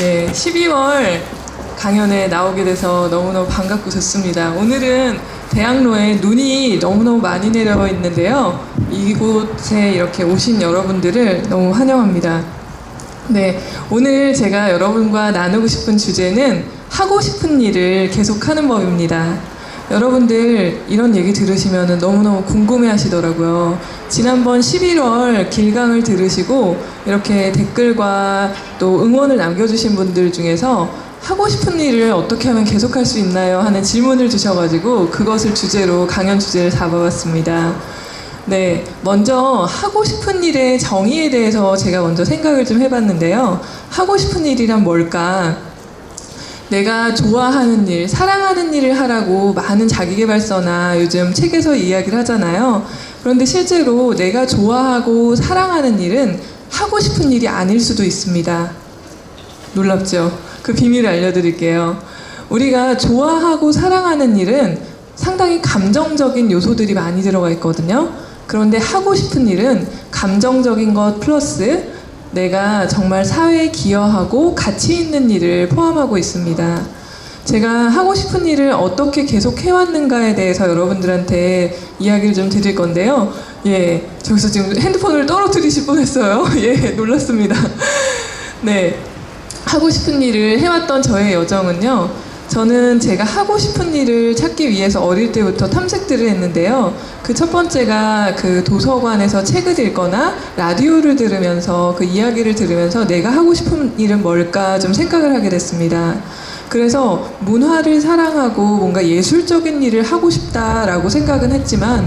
예, 12월 강연에 나오게 돼서 너무너무 반갑고 좋습니다. 오늘은 대학로에 눈이 너무너무 많이 내려 있는데요. 이곳에 이렇게 오신 여러분들을 너무 환영합니다. 네, 오늘 제가 여러분과 나누고 싶은 주제는 하고 싶은 일을 계속하는 법입니다. 여러분들 이런 얘기 들으시면 너무너무 궁금해 하시더라고요. 지난번 11월 길강을 들으시고 이렇게 댓글과 또 응원을 남겨주신 분들 중에서 하고 싶은 일을 어떻게 하면 계속할 수 있나요? 하는 질문을 주셔가지고 그것을 주제로 강연 주제를 잡아봤습니다. 네, 먼저 하고 싶은 일의 정의에 대해서 제가 먼저 생각을 좀 해봤는데요. 하고 싶은 일이란 뭘까? 내가 좋아하는 일, 사랑하는 일을 하라고 많은 자기계발서나 요즘 책에서 이야기를 하잖아요. 그런데 실제로 내가 좋아하고 사랑하는 일은 하고 싶은 일이 아닐 수도 있습니다. 놀랍죠? 그 비밀을 알려드릴게요. 우리가 좋아하고 사랑하는 일은 상당히 감정적인 요소들이 많이 들어가 있거든요. 그런데 하고 싶은 일은 감정적인 것 플러스 내가 정말 사회에 기여하고 가치 있는 일을 포함하고 있습니다. 제가 하고 싶은 일을 어떻게 계속 해왔는가에 대해서 여러분들한테 이야기를 좀 드릴 건데요. 예, 저기서 지금 핸드폰을 떨어뜨리실 뻔했어요. 예, 놀랐습니다. 네, 하고 싶은 일을 해왔던 저의 여정은요. 저는 제가 하고 싶은 일을 찾기 위해서 어릴 때부터 탐색들을 했는데요. 그 첫 번째가 그 도서관에서 책을 읽거나 라디오를 들으면서 그 이야기를 들으면서 내가 하고 싶은 일은 뭘까 좀 생각을 하게 됐습니다. 그래서 문화를 사랑하고 뭔가 예술적인 일을 하고 싶다라고 생각은 했지만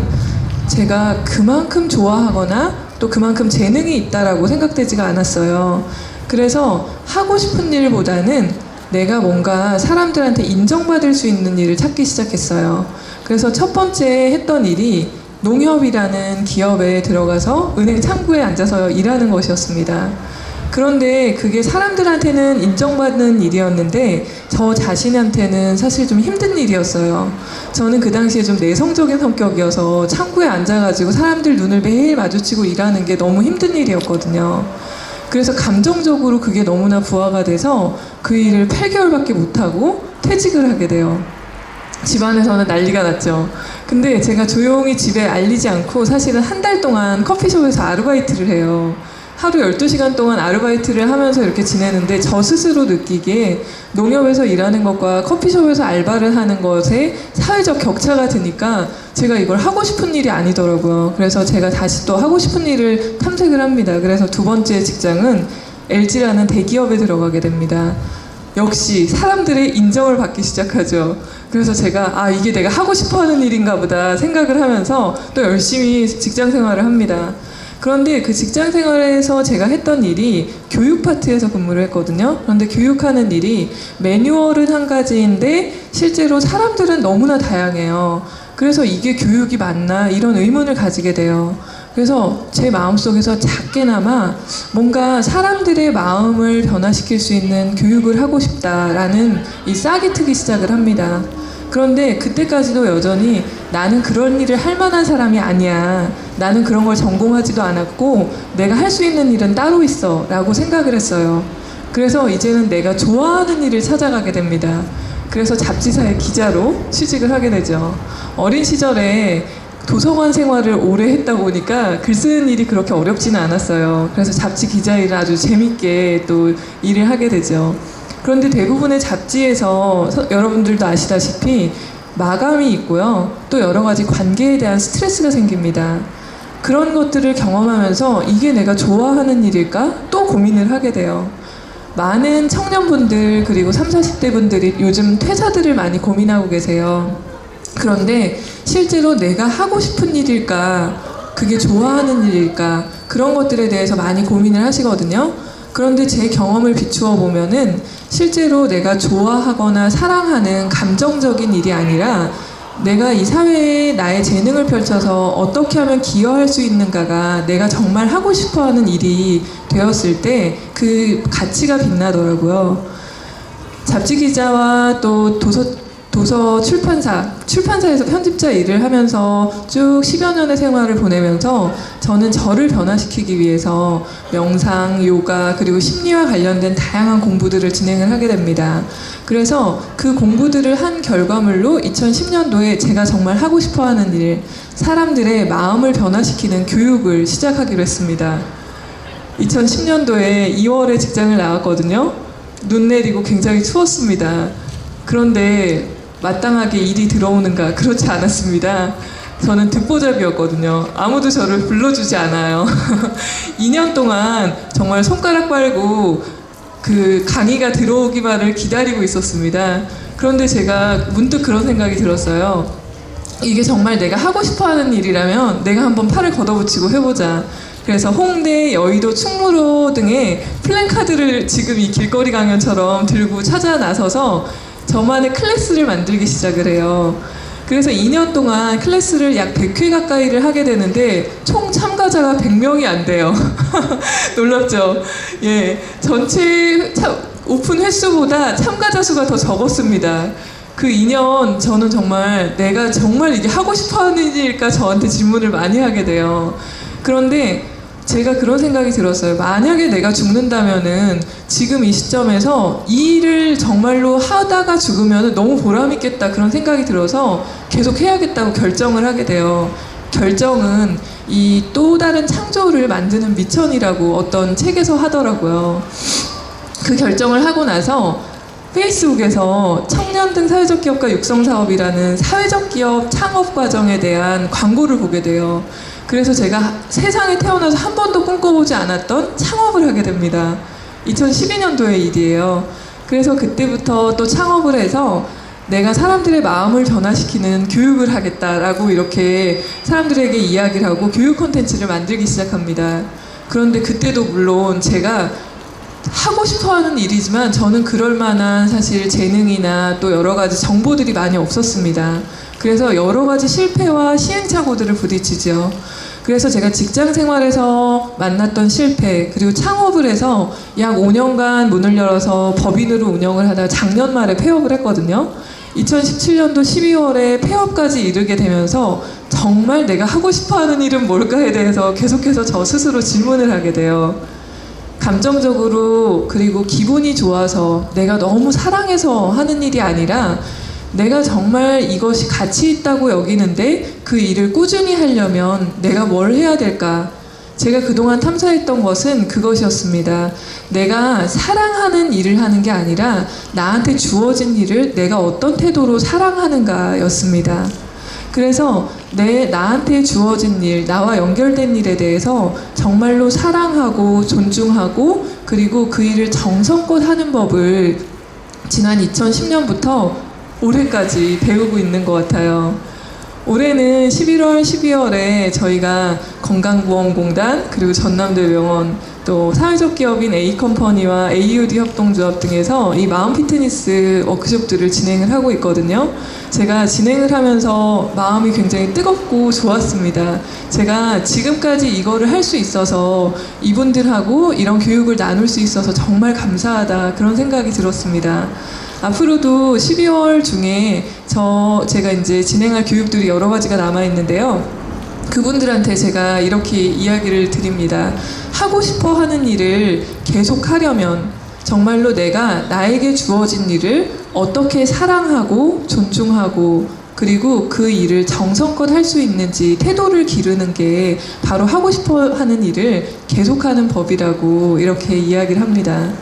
제가 그만큼 좋아하거나 또 그만큼 재능이 있다라고 생각되지가 않았어요. 그래서 하고 싶은 일보다는 내가 뭔가 사람들한테 인정받을 수 있는 일을 찾기 시작했어요. 그래서 첫 번째 했던 일이 농협이라는 기업에 들어가서 은행 창구에 앉아서 일하는 것이었습니다. 그런데 그게 사람들한테는 인정받는 일이었는데 저 자신한테는 사실 좀 힘든 일이었어요. 저는 그 당시에 좀 내성적인 성격이어서 창구에 앉아가지고 사람들 눈을 매일 마주치고 일하는 게 너무 힘든 일이었거든요. 그래서 감정적으로 그게 너무나 부하가 돼서 그 일을 8개월밖에 못하고 퇴직을 하게 돼요. 집안에서는 난리가 났죠. 근데 제가 조용히 집에 알리지 않고 사실은 한 달 동안 커피숍에서 아르바이트를 해요. 하루 12시간 동안 아르바이트를 하면서 이렇게 지내는데 저 스스로 느끼기에 농협에서 일하는 것과 커피숍에서 알바를 하는 것에 사회적 격차가 드니까 제가 이걸 하고 싶은 일이 아니더라고요. 그래서 제가 다시 또 하고 싶은 일을 탐색을 합니다. 그래서 두 번째 직장은 LG라는 대기업에 들어가게 됩니다. 역시 사람들의 인정을 받기 시작하죠. 그래서 제가 이게 내가 하고 싶어하는 일인가 보다 생각을 하면서 또 열심히 직장 생활을 합니다. 그런데 그 직장 생활에서 제가 했던 일이 교육 파트에서 근무를 했거든요. 그런데 교육하는 일이 매뉴얼은 한 가지인데 실제로 사람들은 너무나 다양해요. 그래서 이게 교육이 맞나 이런 의문을 가지게 돼요. 그래서 제 마음속에서 작게나마 뭔가 사람들의 마음을 변화시킬 수 있는 교육을 하고 싶다라는 이 싹이 트기 시작을 합니다. 그런데 그때까지도 여전히 나는 그런 일을 할 만한 사람이 아니야. 나는 그런 걸 전공하지도 않았고 내가 할 수 있는 일은 따로 있어 라고 생각을 했어요. 그래서 이제는 내가 좋아하는 일을 찾아가게 됩니다. 그래서 잡지사의 기자로 취직을 하게 되죠. 어린 시절에 도서관 생활을 오래 했다 보니까 글 쓰는 일이 그렇게 어렵지는 않았어요. 그래서 잡지 기자 일을 아주 재밌게 또 일을 하게 되죠. 그런데 대부분의 잡지에서 여러분들도 아시다시피 마감이 있고요. 또 여러 가지 관계에 대한 스트레스가 생깁니다. 그런 것들을 경험하면서 이게 내가 좋아하는 일일까? 또 고민을 하게 돼요. 많은 청년분들 그리고 30, 40대 분들이 요즘 퇴사들을 많이 고민하고 계세요. 그런데 실제로 내가 하고 싶은 일일까? 그게 좋아하는 일일까? 그런 것들에 대해서 많이 고민을 하시거든요. 그런데 제 경험을 비추어 보면은 실제로 내가 좋아하거나 사랑하는 감정적인 일이 아니라 내가 이 사회에 나의 재능을 펼쳐서 어떻게 하면 기여할 수 있는가가 내가 정말 하고 싶어하는 일이 되었을 때 그 가치가 빛나더라고요. 잡지 기자와 또 도서 출판사에서 편집자 일을 하면서 쭉 10여 년의 생활을 보내면서 저는 저를 변화시키기 위해서 명상, 요가, 그리고 심리와 관련된 다양한 공부들을 진행을 하게 됩니다. 그래서 그 공부들을 한 결과물로 2010년도에 제가 정말 하고 싶어 하는 일, 사람들의 마음을 변화시키는 교육을 시작하기로 했습니다. 2010년도에 2월에 직장을 나왔거든요. 눈 내리고 굉장히 추웠습니다. 그런데 마땅하게 일이 들어오는가? 그렇지 않았습니다. 저는 듣보잡이었거든요. 아무도 저를 불러주지 않아요. 2년 동안 정말 손가락 빨고 그 강의가 들어오기만을 기다리고 있었습니다. 그런데 제가 문득 그런 생각이 들었어요. 이게 정말 내가 하고 싶어 하는 일이라면 내가 한번 팔을 걷어붙이고 해보자. 그래서 홍대, 여의도, 충무로 등의 플랜카드를 지금 이 길거리 강연처럼 들고 찾아 나서서 저만의 클래스를 만들기 시작을 해요. 그래서 2년 동안 클래스를 약 100회 가까이를 하게 되는데 총 참가자가 100명이 안 돼요. 놀랍죠? 예, 전체 오픈 횟수보다 참가자 수가 더 적었습니다. 그 2년 저는 정말 내가 정말 이게 하고 싶어 하는 일일까 저한테 질문을 많이 하게 돼요. 그런데 제가 그런 생각이 들었어요. 만약에 내가 죽는다면은 지금 이 시점에서 이 일을 정말로 하다가 죽으면 너무 보람있겠다 그런 생각이 들어서 계속 해야겠다고 결정을 하게 돼요. 결정은 이 또 다른 창조를 만드는 미천이라고 어떤 책에서 하더라고요. 그 결정을 하고 나서 페이스북에서 청년 등 사회적 기업가 육성 사업이라는 사회적 기업 창업 과정에 대한 광고를 보게 돼요. 그래서 제가 세상에 태어나서 한 번도 꿈꿔보지 않았던 창업을 하게 됩니다. 2012년도의 일이에요. 그래서 그때부터 또 창업을 해서 내가 사람들의 마음을 변화시키는 교육을 하겠다라고 이렇게 사람들에게 이야기를 하고 교육 콘텐츠를 만들기 시작합니다. 그런데 그때도 물론 제가 하고 싶어 하는 일이지만 저는 그럴 만한 사실 재능이나 또 여러 가지 정보들이 많이 없었습니다. 그래서 여러 가지 실패와 시행착오들을 부딪히죠. 그래서 제가 직장 생활에서 만났던 실패, 그리고 창업을 해서 약 5년간 문을 열어서 법인으로 운영을 하다가 작년 말에 폐업을 했거든요. 2017년도 12월에 폐업까지 이르게 되면서 정말 내가 하고 싶어 하는 일은 뭘까에 대해서 계속해서 저 스스로 질문을 하게 돼요. 감정적으로 그리고 기분이 좋아서 내가 너무 사랑해서 하는 일이 아니라 내가 정말 이것이 가치 있다고 여기는데 그 일을 꾸준히 하려면 내가 뭘 해야 될까? 제가 그동안 탐사했던 것은 그것이었습니다. 내가 사랑하는 일을 하는 게 아니라 나한테 주어진 일을 내가 어떤 태도로 사랑하는가 였습니다. 그래서 나한테 주어진 일, 나와 연결된 일에 대해서 정말로 사랑하고 존중하고 그리고 그 일을 정성껏 하는 법을 지난 2010년부터 올해까지 배우고 있는 것 같아요. 올해는 11월, 12월에 저희가 건강보험공단 그리고 전남대병원 또 사회적 기업인 A컴퍼니와 AUD 협동조합 등에서 이 마음 피트니스 워크숍들을 진행을 하고 있거든요. 제가 진행을 하면서 마음이 굉장히 뜨겁고 좋았습니다. 제가 지금까지 이거를 할 수 있어서 이분들하고 이런 교육을 나눌 수 있어서 정말 감사하다 그런 생각이 들었습니다. 앞으로도 12월 중에 제가 이제 진행할 교육들이 여러 가지가 남아있는데요. 그분들한테 제가 이렇게 이야기를 드립니다. 하고 싶어 하는 일을 계속 하려면 정말로 내가 나에게 주어진 일을 어떻게 사랑하고 존중하고 그리고 그 일을 정성껏 할 수 있는지 태도를 기르는 게 바로 하고 싶어 하는 일을 계속하는 법이라고 이렇게 이야기를 합니다.